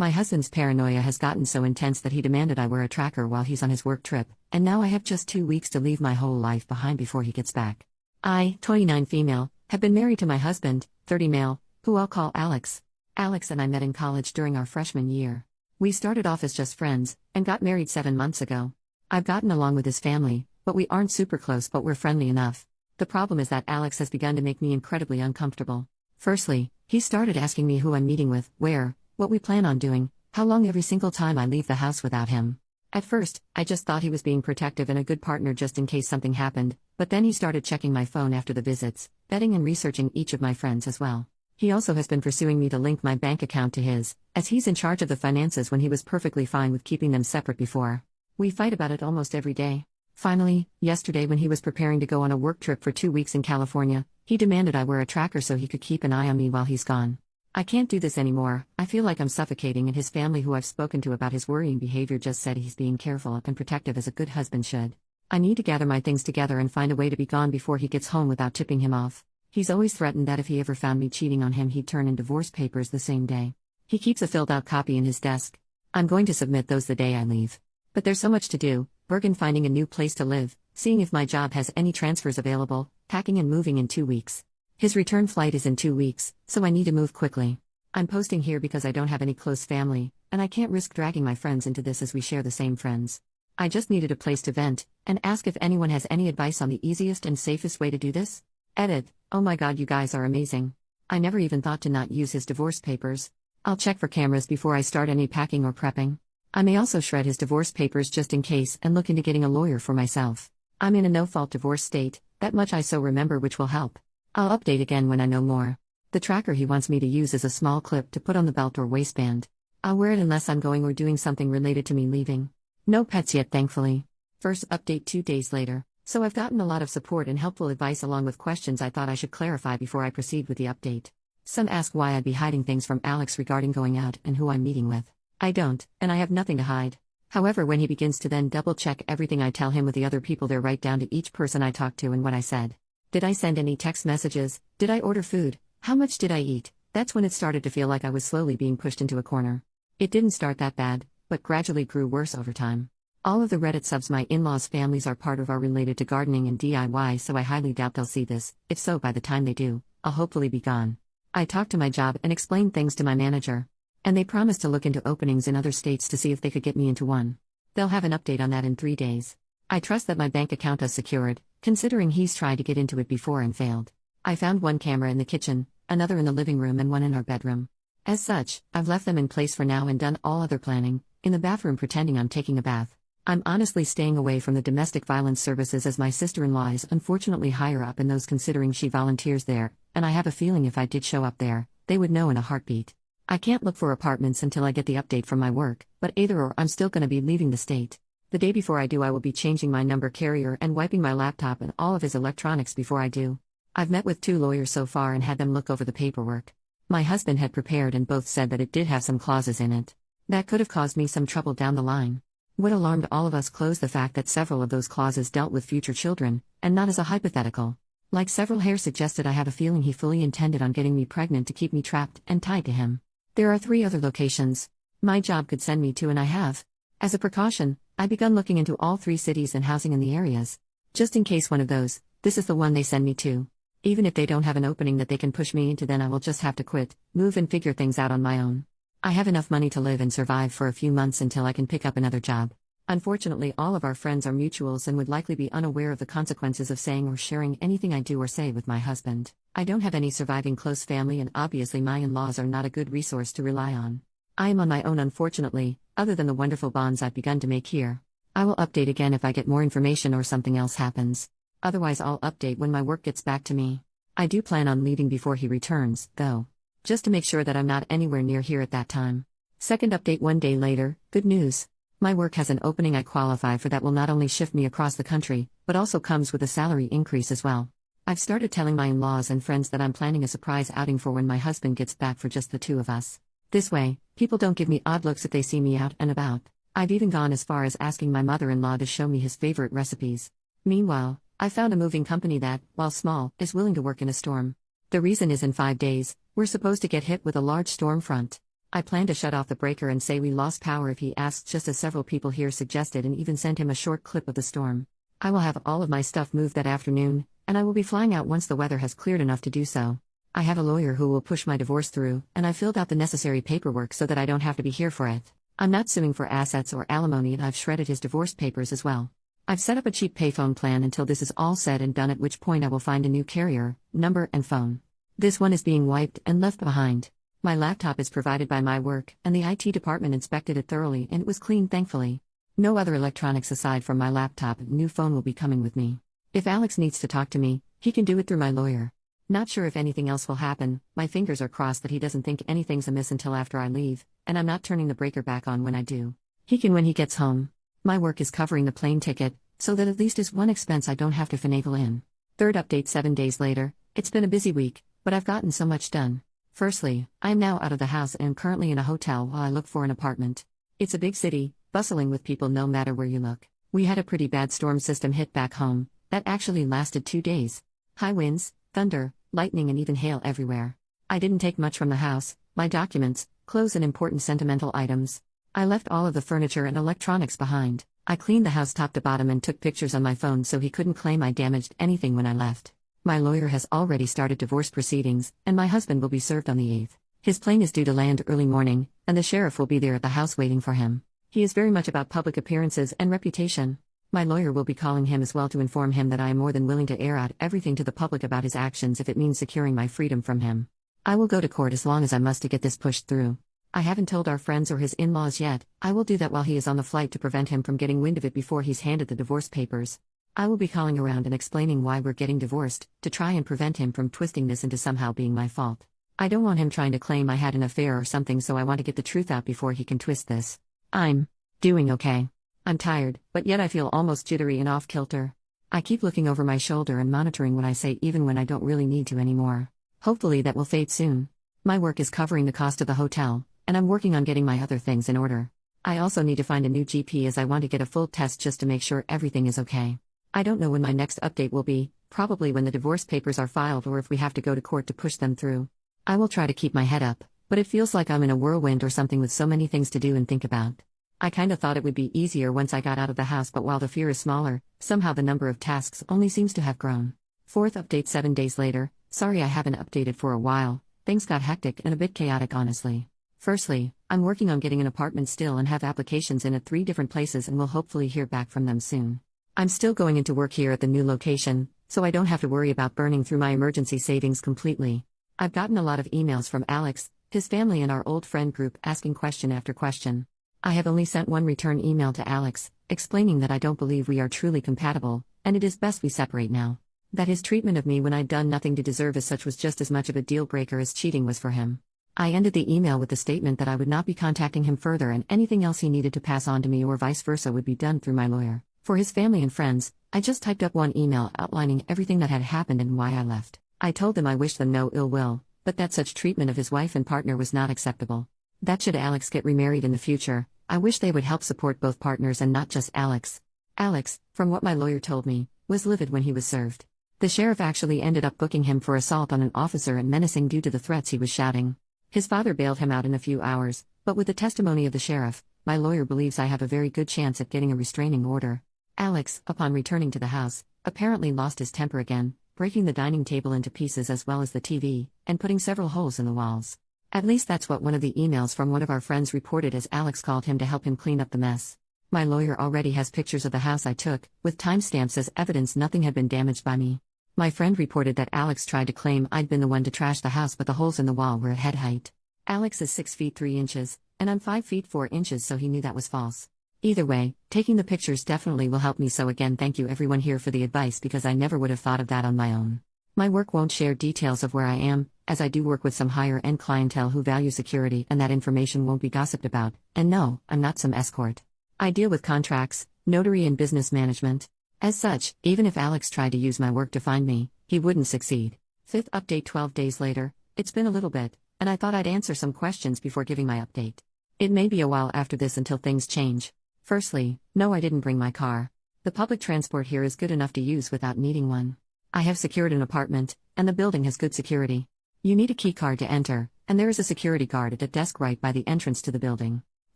My husband's paranoia has gotten so intense that he demanded I wear a tracker while he's on his work trip, and now I have just 2 weeks to leave my whole life behind before he gets back. I, 29 female, have been married to my husband, 30 male, who I'll call Alex. Alex and I met in college during our freshman year. We started off as just friends, and got married 7 months ago. I've gotten along with his family, but we aren't super close, but we're friendly enough. The problem is that Alex has begun to make me incredibly uncomfortable. Firstly, he started asking me who I'm meeting with, where, what we plan on doing, how long every single time I leave the house without him. At first, I just thought he was being protective and a good partner just in case something happened, but then he started checking my phone after the visits, vetting and researching each of my friends as well. He also has been pursuing me to link my bank account to his, as he's in charge of the finances when he was perfectly fine with keeping them separate before. We fight about it almost every day. Finally, yesterday when he was preparing to go on a work trip for 2 weeks in California, he demanded I wear a tracker so he could keep an eye on me while he's gone. I can't do this anymore. I feel like I'm suffocating, and his family, who I've spoken to about his worrying behavior, just said he's being careful and protective as a good husband should. I need to gather my things together and find a way to be gone before he gets home without tipping him off. He's always threatened that if he ever found me cheating on him, he'd turn in divorce papers the same day. He keeps a filled-out copy in his desk. I'm going to submit those the day I leave. But there's so much to do: Bergen, finding a new place to live, seeing if my job has any transfers available, packing and moving in 2 weeks. His return flight is in 2 weeks, so I need to move quickly. I'm posting here because I don't have any close family, and I can't risk dragging my friends into this as we share the same friends. I just needed a place to vent, and ask if anyone has any advice on the easiest and safest way to do this. Edit. Oh my god, you guys are amazing. I never even thought to not use his divorce papers. I'll check for cameras before I start any packing or prepping. I may also shred his divorce papers just in case and look into getting a lawyer for myself. I'm in a no-fault divorce state, that much I so remember, which will help. I'll update again when I know more. The tracker he wants me to use is a small clip to put on the belt or waistband. I'll wear it unless I'm going or doing something related to me leaving. No pets yet, thankfully. First update 2 days later. So I've gotten a lot of support and helpful advice along with questions I thought I should clarify before I proceed with the update. Some ask why I'd be hiding things from Alex regarding going out and who I'm meeting with. I don't, and I have nothing to hide. However, when he begins to then double-check everything I tell him with the other people there, right down to each person I talked to and what I said. Did I send any text messages? Did I order food? How much did I eat? That's when it started to feel like I was slowly being pushed into a corner. It didn't start that bad, but gradually grew worse over time. All of the Reddit subs my in-laws' families are part of are related to gardening and DIY, so I highly doubt they'll see this. If so, by the time they do, I'll hopefully be gone. I talked to my job and explained things to my manager. And they promised to look into openings in other states to see if they could get me into one. They'll have an update on that in 3 days. I trust that my bank account is secured, considering he's tried to get into it before and failed. I found one camera in the kitchen, another in the living room, and one in our bedroom. As such, I've left them in place for now and done all other planning, in the bathroom pretending I'm taking a bath. I'm honestly staying away from the domestic violence services as my sister-in-law is unfortunately higher up in those, considering she volunteers there, and I have a feeling if I did show up there, they would know in a heartbeat. I can't look for apartments until I get the update from my work, but either or, I'm still going to be leaving the state. The day before I do, I will be changing my number carrier and wiping my laptop and all of his electronics before I do. I've met with 2 lawyers so far and had them look over the paperwork. My husband had prepared and both said that it did have some clauses in it that could have caused me some trouble down the line. What alarmed all of us closed the fact that several of those clauses dealt with future children, and not as a hypothetical. Like several here suggested, I have a feeling he fully intended on getting me pregnant to keep me trapped and tied to him. There are 3 other locations my job could send me to, and I have. As a precaution, I begun looking into all 3 cities and housing in the areas. Just in case one of those, this is the one they send me to. Even if they don't have an opening that they can push me into, then I will just have to quit, move and figure things out on my own. I have enough money to live and survive for a few months until I can pick up another job. Unfortunately, all of our friends are mutuals and would likely be unaware of the consequences of saying or sharing anything I do or say with my husband. I don't have any surviving close family, and obviously my in-laws are not a good resource to rely on. I am on my own, unfortunately, other than the wonderful bonds I've begun to make here. I will update again if I get more information or something else happens. Otherwise, I'll update when my work gets back to me. I do plan on leaving before he returns, though, just to make sure that I'm not anywhere near here at that time. Second update 1 day later. Good news. My work has an opening I qualify for that will not only shift me across the country, but also comes with a salary increase as well. I've started telling my in-laws and friends that I'm planning a surprise outing for when my husband gets back for just the 2 of us. This way, people don't give me odd looks if they see me out and about. I've even gone as far as asking my mother-in-law to show me his favorite recipes. Meanwhile, I found a moving company that, while small, is willing to work in a storm. The reason is in 5 days, we're supposed to get hit with a large storm front. I plan to shut off the breaker and say we lost power if he asks, just as several people here suggested, and even sent him a short clip of the storm. I will have all of my stuff moved that afternoon, and I will be flying out once the weather has cleared enough to do so. I have a lawyer who will push my divorce through, and I filled out the necessary paperwork so that I don't have to be here for it. I'm not suing for assets or alimony, and I've shredded his divorce papers as well. I've set up a cheap payphone plan until this is all said and done, at which point I will find a new carrier, number, and phone. This one is being wiped and left behind. My laptop is provided by my work, and the IT department inspected it thoroughly and it was clean, thankfully. No other electronics aside from my laptop. New phone will be coming with me. If Alex needs to talk to me, he can do it through my lawyer. Not sure if anything else will happen. My fingers are crossed that he doesn't think anything's amiss until after I leave, and I'm not turning the breaker back on when I do. He can when he gets home. My work is covering the plane ticket, so that at least is one expense I don't have to finagle in. Third update 7 days later. It's been a busy week, but I've gotten so much done. Firstly, I am now out of the house and am currently in a hotel while I look for an apartment. It's a big city, bustling with people no matter where you look. We had a pretty bad storm system hit back home, that actually lasted 2 days. High winds, thunder, lightning, and even hail everywhere. I didn't take much from the house: my documents, clothes, and important sentimental items. I left all of the furniture and electronics behind. I cleaned the house top to bottom and took pictures on my phone so he couldn't claim I damaged anything when I left. My lawyer has already started divorce proceedings, and my husband will be served on the 8th. His plane is due to land early morning, and the sheriff will be there at the house waiting for him. He is very much about public appearances and reputation. My lawyer will be calling him as well to inform him that I am more than willing to air out everything to the public about his actions if it means securing my freedom from him. I will go to court as long as I must to get this pushed through. I haven't told our friends or his in-laws yet. I will do that while he is on the flight to prevent him from getting wind of it before he's handed the divorce papers. I will be calling around and explaining why we're getting divorced, to try and prevent him from twisting this into somehow being my fault. I don't want him trying to claim I had an affair or something, so I want to get the truth out before he can twist this. I'm doing okay. I'm tired, but yet I feel almost jittery and off-kilter. I keep looking over my shoulder and monitoring what I say even when I don't really need to anymore. Hopefully that will fade soon. My work is covering the cost of the hotel, and I'm working on getting my other things in order. I also need to find a new GP as I want to get a full test just to make sure everything is okay. I don't know when my next update will be, probably when the divorce papers are filed or if we have to go to court to push them through. I will try to keep my head up, but it feels like I'm in a whirlwind or something with so many things to do and think about. I kinda thought it would be easier once I got out of the house, but while the fear is smaller, somehow the number of tasks only seems to have grown. Fourth update 7 days later. Sorry I haven't updated for a while. Things got hectic and a bit chaotic, honestly. Firstly, I'm working on getting an apartment still and have applications in at 3 different places and will hopefully hear back from them soon. I'm still going into work here at the new location, so I don't have to worry about burning through my emergency savings completely. I've gotten a lot of emails from Alex, his family, and our old friend group asking question after question. I have only sent one return email to Alex, explaining that I don't believe we are truly compatible, and it is best we separate now. That his treatment of me when I'd done nothing to deserve as such was just as much of a deal breaker as cheating was for him. I ended the email with the statement that I would not be contacting him further, and anything else he needed to pass on to me or vice versa would be done through my lawyer. For his family and friends, I just typed up one email outlining everything that had happened and why I left. I told them I wished them no ill will, but that such treatment of his wife and partner was not acceptable. That should Alex get remarried in the future, I wish they would help support both partners and not just Alex. Alex, from what my lawyer told me, was livid when he was served. The sheriff actually ended up booking him for assault on an officer and menacing due to the threats he was shouting. His father bailed him out in a few hours, but with the testimony of the sheriff, my lawyer believes I have a very good chance at getting a restraining order. Alex, upon returning to the house, apparently lost his temper again, breaking the dining table into pieces as well as the TV, and putting several holes in the walls. At least that's what one of the emails from one of our friends reported, as Alex called him to help him clean up the mess. My lawyer already has pictures of the house I took, with timestamps as evidence nothing had been damaged by me. My friend reported that Alex tried to claim I'd been the one to trash the house, but the holes in the wall were at head height. Alex is 6 feet 3 inches, and I'm 5 feet 4 inches, so he knew that was false. Either way, taking the pictures definitely will help me, so again thank you everyone here for the advice, because I never would have thought of that on my own. My work won't share details of where I am, as I do work with some higher-end clientele who value security, and that information won't be gossiped about. And no, I'm not some escort. I deal with contracts, notary, and business management. As such, even if Alex tried to use my work to find me, he wouldn't succeed. Fifth update 12 days later. It's been a little bit, and I thought I'd answer some questions before giving my update. It may be a while after this until things change. Firstly, no, I didn't bring my car. The public transport here is good enough to use without needing one. I have secured an apartment, and the building has good security. You need a key card to enter, and there is a security guard at a desk right by the entrance to the building.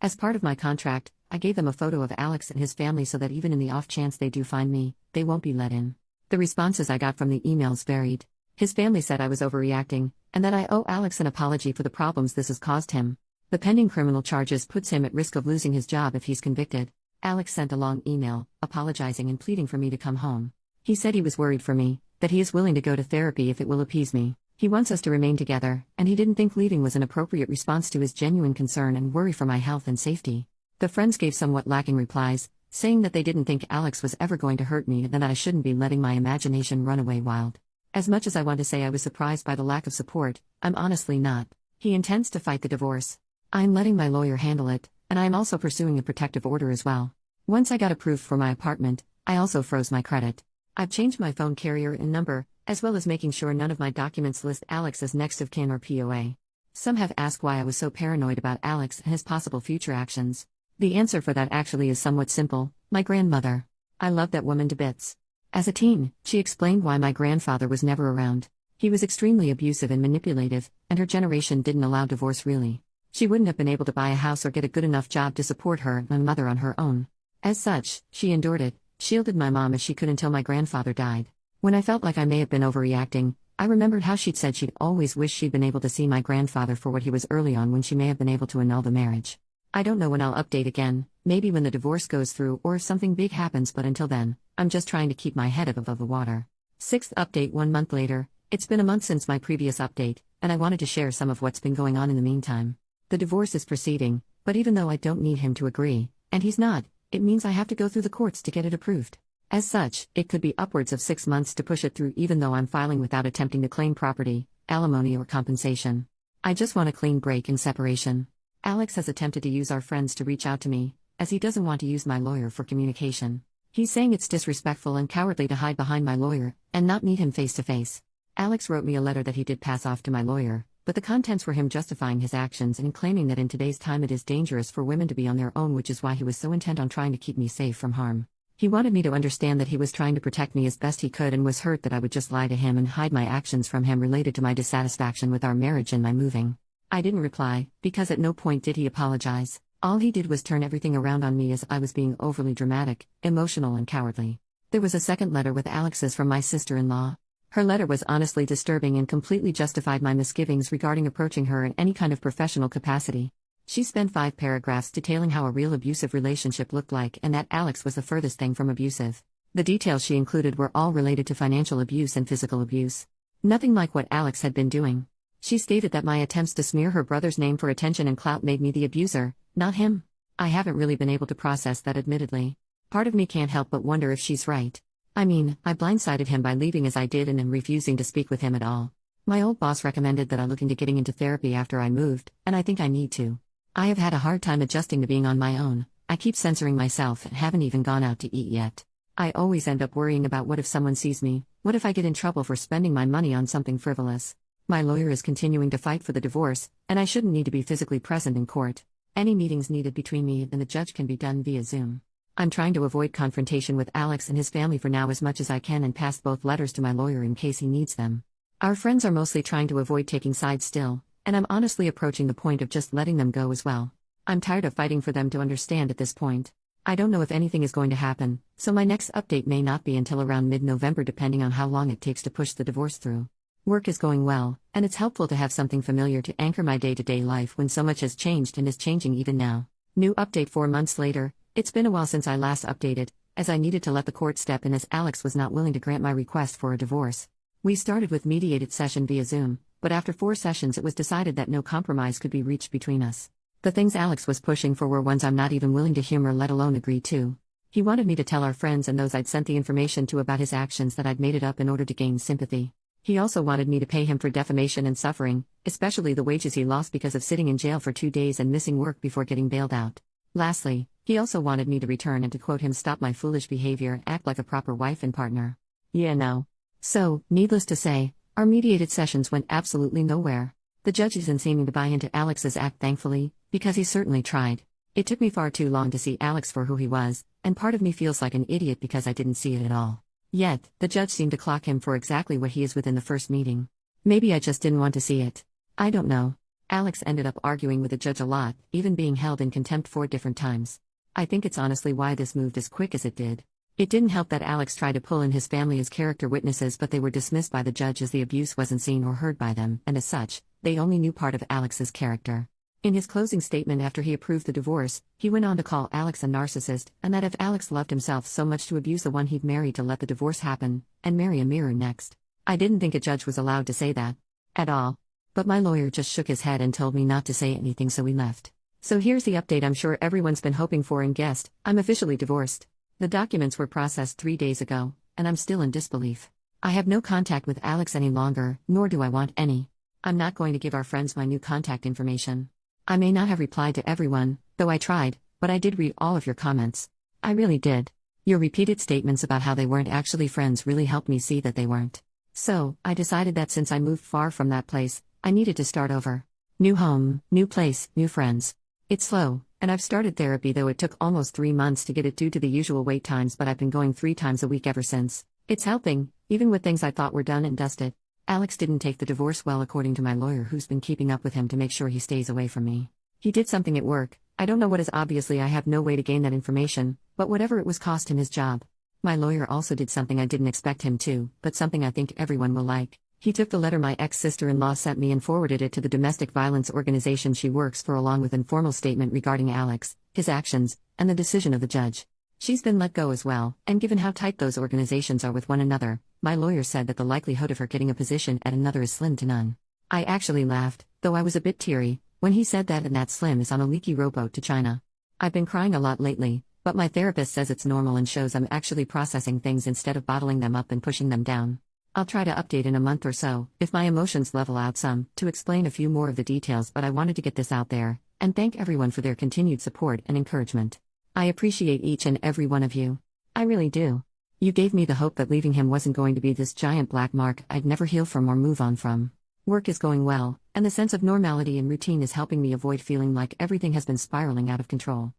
As part of my contract, I gave them a photo of Alex and his family so that even in the off chance they do find me, they won't be let in. The responses I got from the emails varied. His family said I was overreacting, and that I owe Alex an apology for the problems this has caused him. The pending criminal charges puts him at risk of losing his job if he's convicted. Alex sent a long email, apologizing and pleading for me to come home. He said he was worried for me, that he is willing to go to therapy if it will appease me. He wants us to remain together, and he didn't think leaving was an appropriate response to his genuine concern and worry for my health and safety. The friends gave somewhat lacking replies, saying that they didn't think Alex was ever going to hurt me and that I shouldn't be letting my imagination run away wild. As much as I want to say I was surprised by the lack of support, I'm honestly not. He intends to fight the divorce. I'm letting my lawyer handle it, and I'm also pursuing a protective order as well. Once I got approved for my apartment, I also froze my credit. I've changed my phone carrier and number, as well as making sure none of my documents list Alex as next of kin or POA. Some have asked why I was so paranoid about Alex and his possible future actions. The answer for that actually is somewhat simple: my grandmother. I love that woman to bits. As a teen, she explained why my grandfather was never around. He was extremely abusive and manipulative, and her generation didn't allow divorce really. She wouldn't have been able to buy a house or get a good enough job to support her and my mother on her own. As such, she endured it, shielded my mom as she could until my grandfather died. When I felt like I may have been overreacting, I remembered how she'd said she'd always wished she'd been able to see my grandfather for what he was early on when she may have been able to annul the marriage. I don't know when I'll update again, maybe when the divorce goes through or if something big happens, but until then, I'm just trying to keep my head above the water. 6th update 1 month later. It's been a month since my previous update, and I wanted to share some of what's been going on in the meantime. The divorce is proceeding, but even though I don't need him to agree, and he's not, it means I have to go through the courts to get it approved. As such, it could be upwards of 6 months to push it through even though I'm filing without attempting to claim property, alimony or compensation. I just want a clean break and separation. Alex has attempted to use our friends to reach out to me, as he doesn't want to use my lawyer for communication. He's saying it's disrespectful and cowardly to hide behind my lawyer, and not meet him face to face. Alex wrote me a letter that he did pass off to my lawyer, but the contents were him justifying his actions and claiming that in today's time it is dangerous for women to be on their own, which is why he was so intent on trying to keep me safe from harm. He wanted me to understand that he was trying to protect me as best he could and was hurt that I would just lie to him and hide my actions from him related to my dissatisfaction with our marriage and my moving. I didn't reply, because at no point did he apologize. All he did was turn everything around on me as I was being overly dramatic, emotional and cowardly. There was a second letter with Alex's from my sister-in-law. Her letter was honestly disturbing and completely justified my misgivings regarding approaching her in any kind of professional capacity. She spent 5 paragraphs detailing how a real abusive relationship looked like and that Alex was the furthest thing from abusive. The details she included were all related to financial abuse and physical abuse. Nothing like what Alex had been doing. She stated that my attempts to smear her brother's name for attention and clout made me the abuser, not him. I haven't really been able to process that, admittedly. Part of me can't help but wonder if she's right. I mean, I blindsided him by leaving as I did and refusing to speak with him at all. My old boss recommended that I look into getting into therapy after I moved, and I think I need to. I have had a hard time adjusting to being on my own. I keep censoring myself and haven't even gone out to eat yet. I always end up worrying about what if someone sees me, what if I get in trouble for spending my money on something frivolous. My lawyer is continuing to fight for the divorce, and I shouldn't need to be physically present in court. Any meetings needed between me and the judge can be done via Zoom. I'm trying to avoid confrontation with Alex and his family for now as much as I can and passed both letters to my lawyer in case he needs them. Our friends are mostly trying to avoid taking sides still, and I'm honestly approaching the point of just letting them go as well. I'm tired of fighting for them to understand at this point. I don't know if anything is going to happen, so my next update may not be until around mid-November depending on how long it takes to push the divorce through. Work is going well, and it's helpful to have something familiar to anchor my day-to-day life when so much has changed and is changing even now. New update 4 months later. It's been a while since I last updated, as I needed to let the court step in as Alex was not willing to grant my request for a divorce. We started with mediated session via Zoom, but after 4 sessions it was decided that no compromise could be reached between us. The things Alex was pushing for were ones I'm not even willing to humor, let alone agree to. He wanted me to tell our friends and those I'd sent the information to about his actions that I'd made it up in order to gain sympathy. He also wanted me to pay him for defamation and suffering, especially the wages he lost because of sitting in jail for 2 days and missing work before getting bailed out. Lastly, he also wanted me to return and to quote him, stop my foolish behavior and act like a proper wife and partner. Yeah, no. So, needless to say, our mediated sessions went absolutely nowhere. The judge isn't seeming to buy into Alex's act, thankfully, because he certainly tried. It took me far too long to see Alex for who he was, and part of me feels like an idiot because I didn't see it at all. Yet, the judge seemed to clock him for exactly what he is within the first meeting. Maybe I just didn't want to see it. I don't know. Alex ended up arguing with the judge a lot, even being held in contempt 4 different times. I think it's honestly why this moved as quick as it did. It didn't help that Alex tried to pull in his family as character witnesses, but they were dismissed by the judge as the abuse wasn't seen or heard by them, and as such, they only knew part of Alex's character. In his closing statement after he approved the divorce, he went on to call Alex a narcissist, and that if Alex loved himself so much to abuse the one he'd married to let the divorce happen, and marry a mirror next. I didn't think a judge was allowed to say that. At all. But my lawyer just shook his head and told me not to say anything, so we left. So here's the update I'm sure everyone's been hoping for and guessed: I'm officially divorced. The documents were processed 3 days ago, and I'm still in disbelief. I have no contact with Alex any longer, nor do I want any. I'm not going to give our friends my new contact information. I may not have replied to everyone, though I tried, but I did read all of your comments. I really did. Your repeated statements about how they weren't actually friends really helped me see that they weren't. So, I decided that since I moved far from that place, I needed to start over. New home, new place, new friends. It's slow, and I've started therapy, though it took almost 3 months to get it due to the usual wait times, but I've been going 3 times a week ever since. It's helping, even with things I thought were done and dusted. Alex didn't take the divorce well, according to my lawyer, who's been keeping up with him to make sure he stays away from me. He did something at work. I don't know what is. Obviously I have no way to gain that information, but whatever it was cost him his job. My lawyer also did something I didn't expect him to, but something I think everyone will like. He took the letter my ex-sister-in-law sent me and forwarded it to the domestic violence organization she works for, along with an informal statement regarding Alex, his actions, and the decision of the judge. She's been let go as well, and given how tight those organizations are with one another, my lawyer said that the likelihood of her getting a position at another is slim to none. I actually laughed, though I was a bit teary, when he said that, and that Slim is on a leaky rowboat to China. I've been crying a lot lately, but my therapist says it's normal and shows I'm actually processing things instead of bottling them up and pushing them down. I'll try to update in a month or so, if my emotions level out some, to explain a few more of the details, but I wanted to get this out there, and thank everyone for their continued support and encouragement. I appreciate each and every one of you. I really do. You gave me the hope that leaving him wasn't going to be this giant black mark I'd never heal from or move on from. Work is going well, and the sense of normality and routine is helping me avoid feeling like everything has been spiraling out of control.